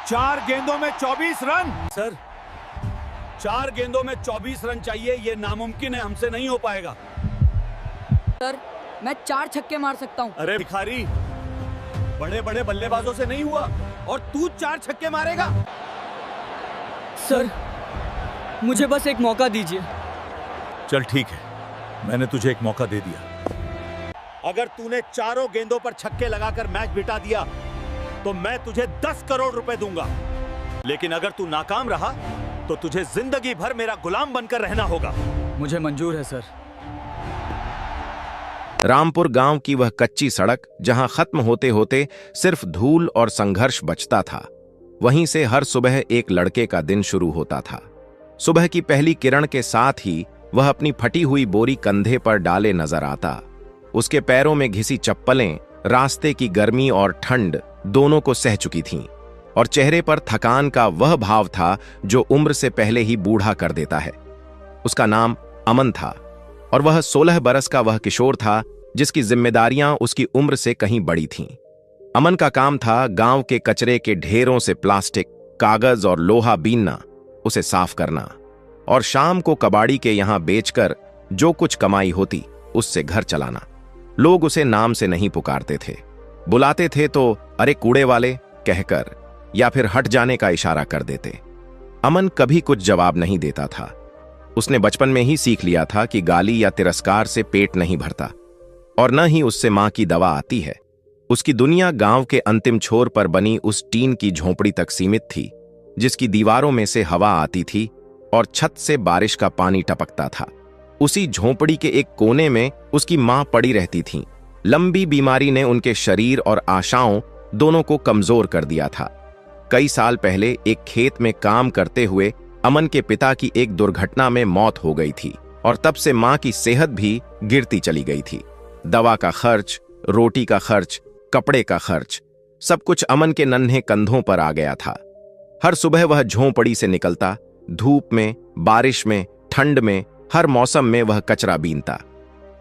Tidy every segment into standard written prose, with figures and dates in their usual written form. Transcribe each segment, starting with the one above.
4 गेंदों में 24 run. Sir, 4 गेंदों में 24 रन चाहिए, ये नामुमकिन है, हमसे नहीं हो पाएगा। सर, मैं 4 छक्के मार सकता हूँ। अरे भिखारी, बड़े बड़े बल्लेबाजों से नहीं हुआ और तू 4 छक्के मारेगा? सर, मुझे बस एक मौका दीजिए। चल ठीक है, मैंने तुझे एक मौका दे दिया। अगर तूने चारों गेंदों पर छक्के लगाकर मैच बिता दिया तो मैं तुझे 10 करोड़ रुपए दूंगा। लेकिन अगर तू नाकाम रहा तो तुझे जिंदगी भर मेरा गुलाम बनकर रहना होगा। मुझे मंजूर है सर। रामपुर गांव की वह कच्ची सड़क जहां खत्म होते होते सिर्फ धूल और संघर्ष बचता था, वहीं से हर सुबह एक लड़के का दिन शुरू होता था। सुबह की पहली किरण के साथ ही वह अपनी फटी हुई बोरी कंधे पर डाले नजर आता। उसके पैरों में घिसी चप्पलें रास्ते की गर्मी और ठंड दोनों को सह चुकी थीं, और चेहरे पर थकान का वह भाव था जो उम्र से पहले ही बूढ़ा कर देता है। उसका नाम अमन था, और वह 16 बरस का वह किशोर था जिसकी जिम्मेदारियां उसकी उम्र से कहीं बड़ी थीं। अमन का काम था गांव के कचरे के ढेरों से प्लास्टिक, कागज और लोहा बीनना, उसे साफ करना, और शाम को कबाड़ी के यहां बेचकर जो कुछ कमाई होती उससे घर चलाना। लोग उसे नाम से नहीं पुकारते थे, बुलाते थे तो अरे कूड़े वाले कहकर या फिर हट जाने का इशारा कर देते। अमन कभी कुछ जवाब नहीं देता था। उसने बचपन में ही सीख लिया था कि गाली या तिरस्कार से पेट नहीं भरता, और न ही उससे मां की दवा आती है। उसकी दुनिया गांव के अंतिम छोर पर बनी उस टीन की झोंपड़ी तक सीमित थी, जिसकी दीवारों में से हवा आती थी और छत से बारिश का पानी टपकता था। उसी झोंपड़ी के एक कोने में उसकी मां पड़ी रहती थीं। लंबी बीमारी ने उनके शरीर और आशाओं दोनों को कमजोर कर दिया था। कई साल पहले एक खेत में काम करते हुए अमन के पिता की एक दुर्घटना में मौत हो गई थी, और तब से मां की सेहत भी गिरती चली गई थी। दवा का खर्च, रोटी का खर्च, कपड़े का खर्च, सब कुछ अमन के नन्हे कंधों पर आ गया था। हर सुबह वह झोंपड़ी से निकलता, धूप में, बारिश में, ठंड में, हर मौसम में वह कचरा बीनता।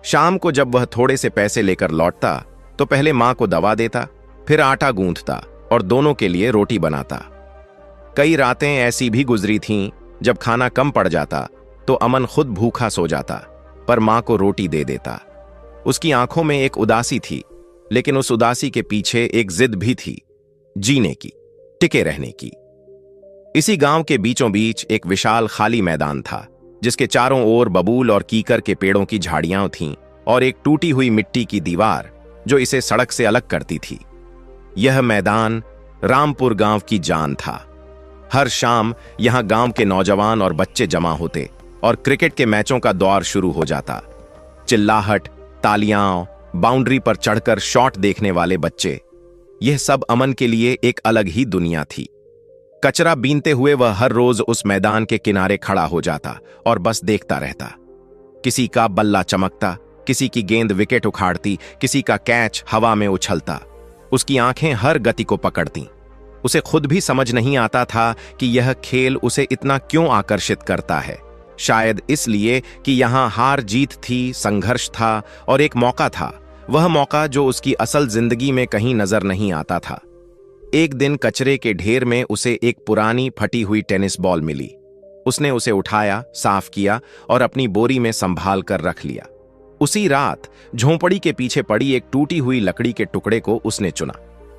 शाम को जब वह थोड़े से पैसे लेकर लौटता तो पहले मां को दवा देता, फिर आटा गूंथता और दोनों के लिए रोटी बनाता। कई रातें ऐसी भी गुजरी थीं जब खाना कम पड़ जाता तो अमन खुद भूखा सो जाता, पर मां को रोटी दे देता। उसकी आंखों में एक उदासी थी, लेकिन उस उदासी के पीछे एक जिद भी थी, जीने की, टिके रहने की। इसी गांव के बीचों बीच एक विशाल खाली मैदान था, जिसके चारों ओर बबूल और कीकर के पेड़ों की झाड़ियां थीं, और एक टूटी हुई मिट्टी की दीवार जो इसे सड़क से अलग करती थी। यह मैदान रामपुर गांव की जान था। हर शाम यहां गांव के नौजवान और बच्चे जमा होते और क्रिकेट के मैचों का दौर शुरू हो जाता। चिल्लाहट, तालियां, बाउंड्री पर चढ़कर शॉट देखने वाले बच्चे, यह सब अमन के लिए एक अलग ही दुनिया थी। कचरा बीनते हुए वह हर रोज उस मैदान के किनारे खड़ा हो जाता और बस देखता रहता। किसी का बल्ला चमकता, किसी की गेंद विकेट उखाड़ती, किसी का कैच हवा में उछलता। उसकी आंखें हर गति को पकड़ती। उसे खुद भी समझ नहीं आता था कि यह खेल उसे इतना क्यों आकर्षित करता है। शायद इसलिए कि यहां हार जीत थी, संघर्ष था और एक मौका था, वह मौका जो उसकी असल जिंदगी में कहीं नजर नहीं आता था। एक दिन कचरे के ढेर में उसे एक पुरानी फटी हुई टेनिस बॉल मिली। उसने उसे उठाया, साफ किया और अपनी बोरी में संभाल कर रख लिया। उसी रात झोंपड़ी के पीछे पड़ी एक टूटी हुई लकड़ी के टुकड़े को उसने चुना।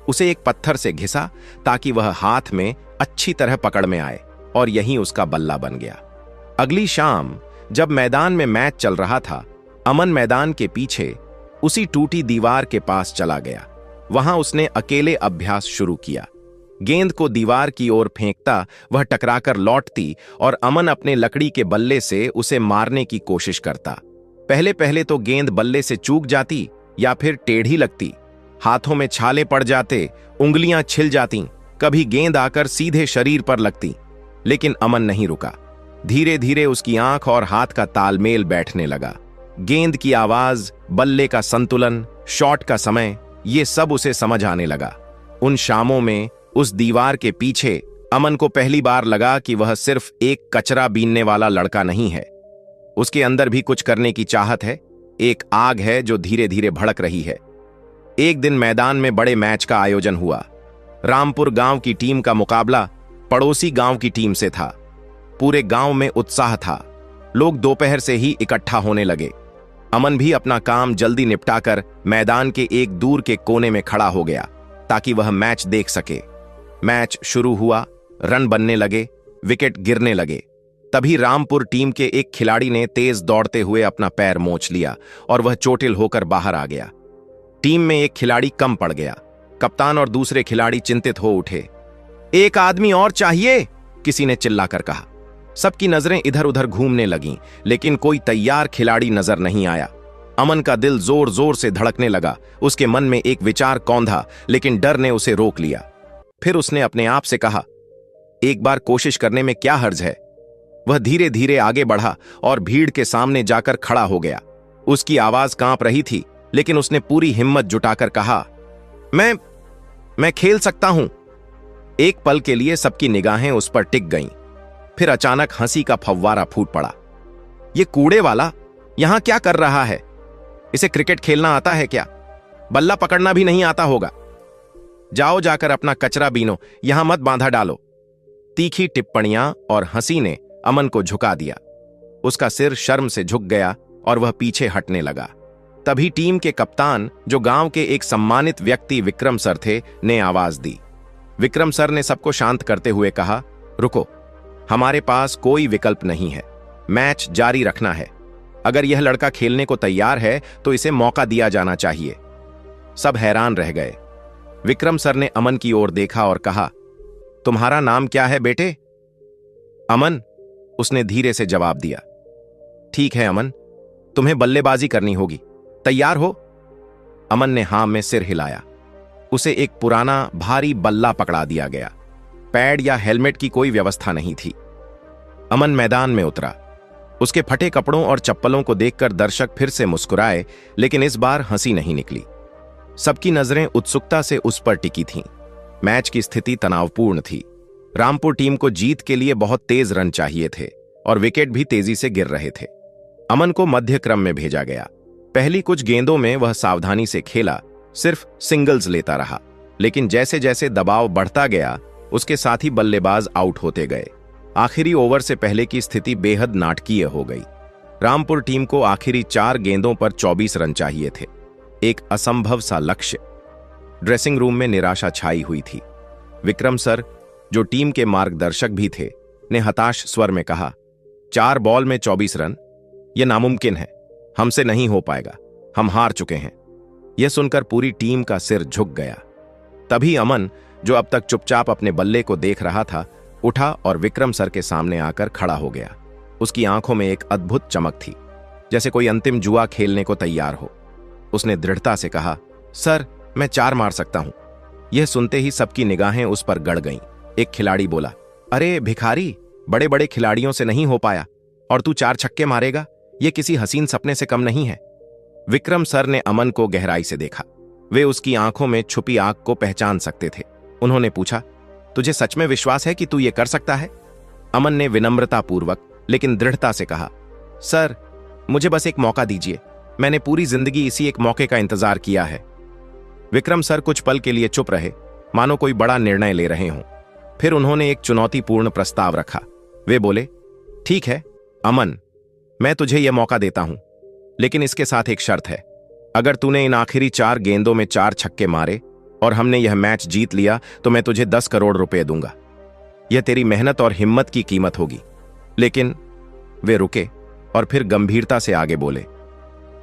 उसे एक पत्थर से घिसा ताकि वह हाथ में अच्छी तरह पकड़ में आए, और यहीं उसका बल्ला बन गया। अगली शाम जब मैदान में मैच चल रहा था, अमन मैदान के पीछे उसी टूटी दीवार के पास चला गया। वहां उसने अकेले अभ्यास शुरू किया। गेंद को दीवार की ओर फेंकता वह टकराकर लौटती, और अमन अपने लकड़ी के बल्ले से उसे मारने की कोशिश करता। पहले पहले तो गेंद बल्ले से चूक जाती या फिर टेढ़ी लगती, हाथों में छाले पड़ जाते, उंगलियां छिल जाती, कभी गेंद आकर सीधे शरीर पर लगती। लेकिन अमन नहीं रुका। धीरे धीरे उसकी आंख और हाथ का तालमेल बैठने लगा। गेंद की आवाज, बल्ले का संतुलन, शॉट का समय, ये सब उसे समझ आने लगा। उन शामों में उस दीवार के पीछे अमन को पहली बार लगा कि वह सिर्फ एक कचरा बीनने वाला लड़का नहीं है। उसके अंदर भी कुछ करने की चाहत है, एक आग है जो धीरे धीरे भड़क रही है। एक दिन मैदान में बड़े मैच का आयोजन हुआ। रामपुर गांव की टीम का मुकाबला पड़ोसी गांव की टीम से था। पूरे गांव में उत्साह था। लोग दोपहर से ही इकट्ठा होने लगे। अमन भी अपना काम जल्दी निपटाकर मैदान के एक दूर के कोने में खड़ा हो गया ताकि वह मैच देख सके। मैच शुरू हुआ, रन बनने लगे, विकेट गिरने लगे। तभी रामपुर टीम के एक खिलाड़ी ने तेज दौड़ते हुए अपना पैर मोच लिया और वह चोटिल होकर बाहर आ गया। टीम में एक खिलाड़ी कम पड़ गया। कप्तान और दूसरे खिलाड़ी चिंतित हो उठे। एक आदमी और चाहिए, किसी ने चिल्लाकर कहा। सबकी नजरें इधर उधर घूमने लगीं, लेकिन कोई तैयार खिलाड़ी नजर नहीं आया। अमन का दिल जोर जोर से धड़कने लगा। उसके मन में एक विचार कौंधा, लेकिन डर ने उसे रोक लिया। फिर उसने अपने आप से कहा, एक बार कोशिश करने में क्या हर्ज है। वह धीरे धीरे आगे बढ़ा और भीड़ के सामने जाकर खड़ा हो गया। उसकी आवाज कांप रही थी, लेकिन उसने पूरी हिम्मत जुटाकर कहा, मैं खेल सकता हूं। एक पल के लिए सबकी निगाहें उस पर टिक गईं। फिर अचानक हंसी का फव्वारा फूट पड़ा। ये कूड़े वाला यहां क्या कर रहा है? इसे क्रिकेट खेलना आता है क्या? बल्ला पकड़ना भी नहीं आता होगा। जाओ जाकर अपना कचरा बीनो, यहां मत बांधा डालो। तीखी टिप्पणियां और हंसी ने अमन को झुका दिया। उसका सिर शर्म से झुक गया और वह पीछे हटने लगा। तभी टीम के कप्तान, जो गांव के एक सम्मानित व्यक्ति विक्रम सर थे, ने आवाज दी। विक्रम सर ने सबको शांत करते हुए कहा, रुको, हमारे पास कोई विकल्प नहीं है। मैच जारी रखना है। अगर यह लड़का खेलने को तैयार है तो इसे मौका दिया जाना चाहिए। सब हैरान रह गए। विक्रम सर ने अमन की ओर देखा और कहा, तुम्हारा नाम क्या है बेटे? अमन, उसने धीरे से जवाब दिया। ठीक है अमन, तुम्हें बल्लेबाजी करनी होगी। तैयार हो? अमन ने हां में सिर हिलाया। उसे एक पुराना भारी बल्ला पकड़ा दिया गया। पैड या हेलमेट की कोई व्यवस्था नहीं थी। अमन मैदान में उतरा। उसके फटे कपड़ों और चप्पलों को देखकर दर्शक फिर से मुस्कुराए, लेकिन इस बार हंसी नहीं निकली। सबकी नजरें उत्सुकता से उस पर टिकी थीं। मैच की स्थिति तनावपूर्ण थी। रामपुर टीम को जीत के लिए बहुत तेज रन चाहिए थे और विकेट भी तेजी से गिर रहे थे। अमन को मध्य क्रम में भेजा गया। पहली कुछ गेंदों में वह सावधानी से खेला, सिर्फ सिंगल्स लेता रहा, लेकिन जैसे जैसे दबाव बढ़ता गया, उसके साथी बल्लेबाज आउट होते गए। आखिरी ओवर से पहले की स्थिति बेहद नाटकीय हो गई। रामपुर टीम को आखिरी 4 गेंदों पर 24 रन चाहिए थे। एक असंभव सा लक्ष्य। ड्रेसिंग रूम में निराशा छाई हुई थी। विक्रम सर, जो टीम के मार्गदर्शक भी थे, ने हताश स्वर में कहा, 4 बॉल में 24 रन, यह नामुमकिन है। हमसे नहीं हो पाएगा। हम हार चुके हैं। यह सुनकर पूरी टीम का सिर झुक गया। तभी अमन, जो अब तक चुपचाप अपने बल्ले को देख रहा था, उठा और विक्रम सर के सामने आकर खड़ा हो गया। उसकी आंखों में एक अद्भुत चमक थी, जैसे कोई अंतिम जुआ खेलने को तैयार हो। उसने दृढ़ता से कहा, सर, मैं 4 मार सकता हूं। यह सुनते ही सबकी निगाहें उस पर गड़ गईं। एक खिलाड़ी बोला, अरे भिखारी, बड़े बड़े खिलाड़ियों से नहीं हो पाया और तू 4 छक्के मारेगा? यह किसी हसीन सपने से कम नहीं है। विक्रम सर ने अमन को गहराई से देखा। वे उसकी आंखों में छुपी आग को पहचान सकते थे। उन्होंने पूछा, तुझे सच में विश्वास है कि तू ये कर सकता है? अमन ने विनम्रतापूर्वक लेकिन दृढ़ता से कहा, सर, मुझे बस एक मौका दीजिए। मैंने पूरी जिंदगी इसी एक मौके का इंतजार किया है। विक्रम सर कुछ पल के लिए चुप रहे, मानो कोई बड़ा निर्णय ले रहे हों। फिर उन्होंने एक चुनौतीपूर्ण प्रस्ताव रखा। वे बोले, ठीक है अमन, मैं तुझे यह मौका देता हूं, लेकिन इसके साथ एक शर्त है। अगर तूने इन आखिरी 4 गेंदों में 4 छक्के मारे और हमने यह मैच जीत लिया तो मैं तुझे 10 करोड़ रुपए दूंगा। यह तेरी मेहनत और हिम्मत की कीमत होगी। लेकिन वे रुके और फिर गंभीरता से आगे बोले,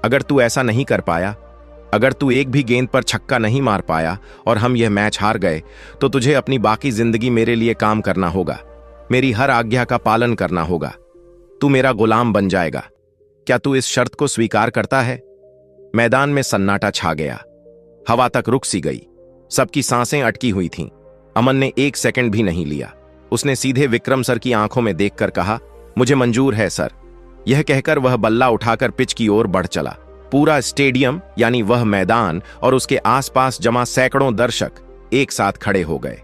अगर तू ऐसा नहीं कर पाया, अगर तू एक भी गेंद पर छक्का नहीं मार पाया और हम यह मैच हार गए, तो तुझे अपनी बाकी जिंदगी मेरे लिए काम करना होगा। मेरी हर आज्ञा का पालन करना होगा। तू मेरा गुलाम बन जाएगा। क्या तू इस शर्त को स्वीकार करता है? मैदान में सन्नाटा छा गया। हवा तक रुक सी गई। सबकी सांसें अटकी हुई थीं। अमन ने 1 सेकंड भी नहीं लिया। उसने सीधे विक्रम सर की आंखों में देखकर कहा, मुझे मंजूर है सर। यह कहकर वह बल्ला उठाकर पिच की ओर बढ़ चला। पूरा स्टेडियम, यानी वह मैदान और उसके आसपास जमा सैकड़ों दर्शक एक साथ खड़े हो गए।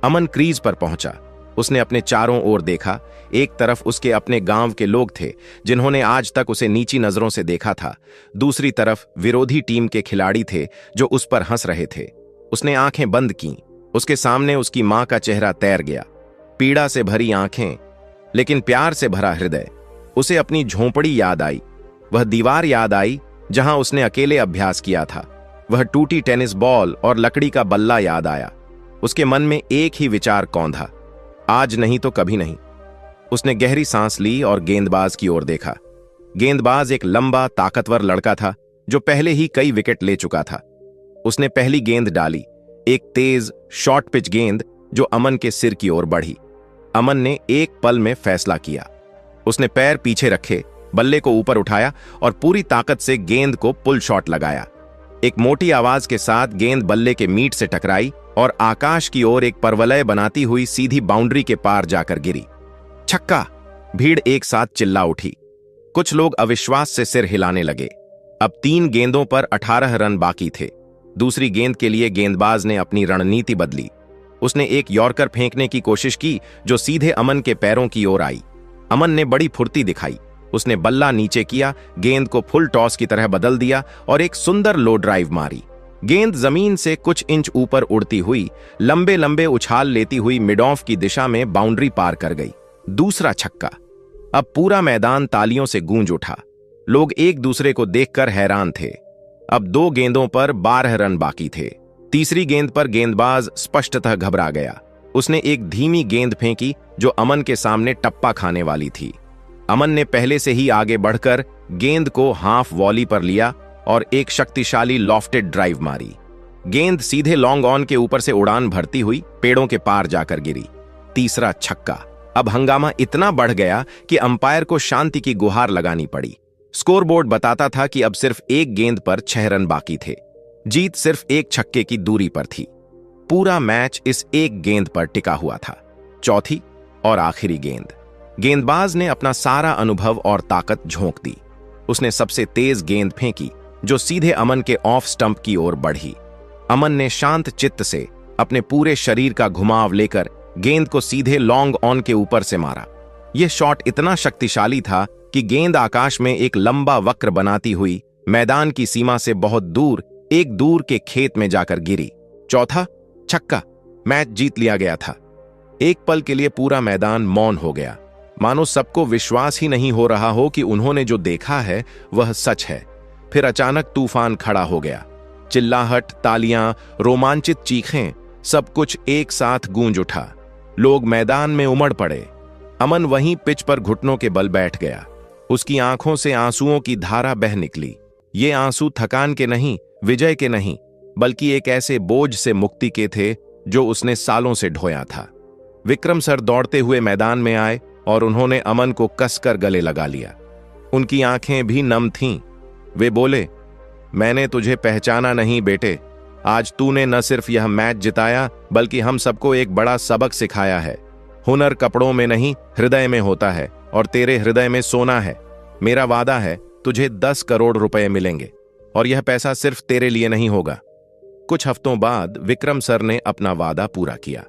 अमन क्रीज पर पहुंचा। उसने अपने चारों ओर देखा। एक तरफ उसके अपने गांव के लोग थे, जिन्होंने आज तक उसे नीची नजरों से देखा था। दूसरी तरफ विरोधी टीम के खिलाड़ी थे, जो उस पर हंस रहे थे। उसने आंखें बंद कीं उसके सामने उसकी मां का चेहरा तैर गया, पीड़ा से भरी आंखें, लेकिन प्यार से भरा हृदय। उसे अपनी झोंपड़ी याद आई, वह दीवार याद आई जहां उसने अकेले अभ्यास किया था। वह टूटी टेनिस बॉल और लकड़ी का बल्ला याद आया। उसके मन में एक ही विचार कौंधा, आज नहीं तो कभी नहीं। उसने गहरी सांस ली और गेंदबाज की ओर देखा। गेंदबाज एक लंबा ताकतवर लड़का था जो पहले ही कई विकेट ले चुका था। उसने पहली गेंद डाली, एक तेज शॉर्ट पिच गेंद जो अमन के सिर की ओर बढ़ी। अमन ने एक पल में फैसला किया। उसने पैर पीछे रखे, बल्ले को ऊपर उठाया और पूरी ताकत से गेंद को पुल शॉट लगाया। एक मोटी आवाज के साथ गेंद बल्ले के मीट से टकराई और आकाश की ओर एक परवलय बनाती हुई सीधी बाउंड्री के पार जाकर गिरी। छक्का! भीड़ एक साथ चिल्ला उठी। कुछ लोग अविश्वास से सिर हिलाने लगे। अब 3 गेंदों पर 18 रन बाकी थे। दूसरी गेंद के लिए गेंदबाज ने अपनी रणनीति बदली। उसने एक यॉर्कर फेंकने की कोशिश की जो सीधे अमन के पैरों की ओर आई। अमन ने बड़ी फुर्ती दिखाई। उसने बल्ला नीचे किया, गेंद को फुल टॉस की तरह बदल दिया और एक सुंदर लो ड्राइव मारी। गेंद जमीन से कुछ इंच ऊपर उड़ती हुई लंबे लंबे उछाल लेती हुई मिड ऑफ की दिशा में बाउंड्री पार कर गई। दूसरा छक्का! अब पूरा मैदान तालियों से गूंज उठा। लोग एक दूसरे को देखकर हैरान थे। अब 2 गेंदों पर 12 रन बाकी थे। तीसरी गेंद पर गेंदबाज स्पष्टतः घबरा गया। उसने एक धीमी गेंद फेंकी जो अमन के सामने टप्पा खाने वाली थी। अमन ने पहले से ही आगे बढ़कर गेंद को हाफ वॉली पर लिया और एक शक्तिशाली लॉफ्टेड ड्राइव मारी। गेंद सीधे लॉन्ग ऑन के ऊपर से उड़ान भरती हुई पेड़ों के पार जाकर गिरी। तीसरा छक्का! अब हंगामा इतना बढ़ गया कि अंपायर को शांति की गुहार लगानी पड़ी। स्कोरबोर्ड बताता था कि अब सिर्फ एक गेंद पर 6 रन बाकी थे। जीत सिर्फ एक छक्के की दूरी पर थी। पूरा मैच इस एक गेंद पर टिका हुआ था। चौथी और आखिरी गेंद। गेंदबाज ने अपना सारा अनुभव और ताकत झोंक दी। उसने सबसे तेज गेंद फेंकी जो सीधे अमन के ऑफ स्टंप की ओर बढ़ी। अमन ने शांत चित्त से अपने पूरे शरीर का घुमाव लेकर गेंद को सीधे लॉन्ग ऑन के ऊपर से मारा। यह शॉट इतना शक्तिशाली था कि गेंद आकाश में एक लंबा वक्र बनाती हुई मैदान की सीमा से बहुत दूर एक दूर के खेत में जाकर गिरी। चौथा छक्का! मैच जीत लिया गया था। एक पल के लिए पूरा मैदान मौन हो गया, मानो सबको विश्वास ही नहीं हो रहा हो कि उन्होंने जो देखा है वह सच है। फिर अचानक तूफान खड़ा हो गया। चिल्लाहट, तालियां, रोमांचित चीखें, सब कुछ एक साथ गूंज उठा। लोग मैदान में उमड़ पड़े। अमन वहीं पिच पर घुटनों के बल बैठ गया। उसकी आंखों से आंसुओं की धारा बह निकली। ये आंसू थकान के नहीं, विजय के नहीं, बल्कि एक ऐसे बोझ से मुक्ति के थे जो उसने सालों से ढोया था। विक्रम सर दौड़ते हुए मैदान में आए और उन्होंने अमन को कसकर गले लगा लिया। उनकी आंखें भी नम थीं। वे बोले, मैंने तुझे पहचाना नहीं बेटे। आज तूने न सिर्फ यह मैच जिताया बल्कि हम सबको एक बड़ा सबक सिखाया है। हुनर कपड़ों में नहीं, हृदय में होता है और तेरे हृदय में सोना है। मेरा वादा है, तुझे 10 करोड़ रुपए मिलेंगे और यह पैसा सिर्फ तेरे लिए नहीं होगा। कुछ हफ्तों बाद विक्रम सर ने अपना वादा पूरा किया।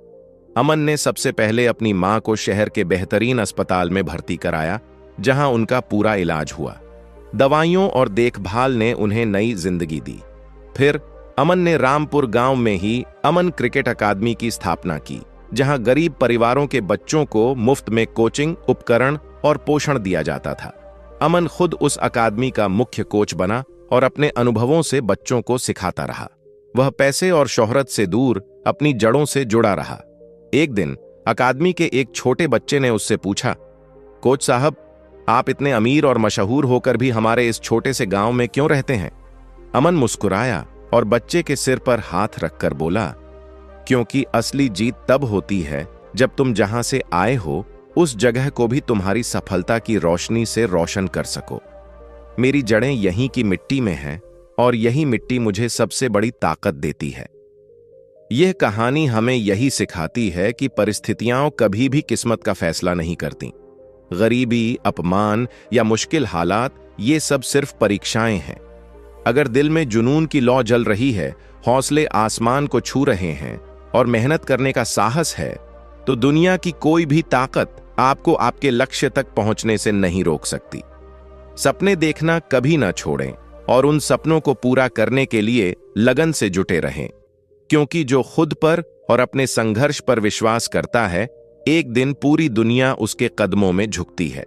अमन ने सबसे पहले अपनी मां को शहर के बेहतरीन अस्पताल में भर्ती कराया, जहां उनका पूरा इलाज हुआ। दवाइयों और देखभाल ने उन्हें नई जिंदगी दी। फिर अमन ने रामपुर गांव में ही अमन क्रिकेट अकादमी की स्थापना की, जहां गरीब परिवारों के बच्चों को मुफ्त में कोचिंग, उपकरण और पोषण दिया जाता था। अमन खुद उस अकादमी का मुख्य कोच बना और अपने अनुभवों से बच्चों को सिखाता रहा। वह पैसे और शोहरत से दूर अपनी जड़ों से जुड़ा रहा। एक दिन अकादमी के एक छोटे बच्चे ने उससे पूछा, कोच साहब, आप इतने अमीर और मशहूर होकर भी हमारे इस छोटे से गांव में क्यों रहते हैं? अमन मुस्कुराया और बच्चे के सिर पर हाथ रखकर बोला, क्योंकि असली जीत तब होती है जब तुम जहां से आए हो उस जगह को भी तुम्हारी सफलता की रोशनी से रोशन कर सको। मेरी जड़ें यहीं की मिट्टी में हैं और यही मिट्टी मुझे सबसे बड़ी ताकत देती है। यह कहानी हमें यही सिखाती है कि परिस्थितियां कभी भी किस्मत का फैसला नहीं करती। गरीबी, अपमान या मुश्किल हालात, ये सब सिर्फ परीक्षाएं हैं। अगर दिल में जुनून की लौ जल रही है, हौसले आसमान को छू रहे हैं और मेहनत करने का साहस है, तो दुनिया की कोई भी ताकत आपको आपके लक्ष्य तक पहुंचने से नहीं रोक सकती। सपने देखना कभी ना छोड़ें और उन सपनों को पूरा करने के लिए लगन से जुटे रहें, क्योंकि जो खुद पर और अपने संघर्ष पर विश्वास करता है, एक दिन पूरी दुनिया उसके कदमों में झुकती है।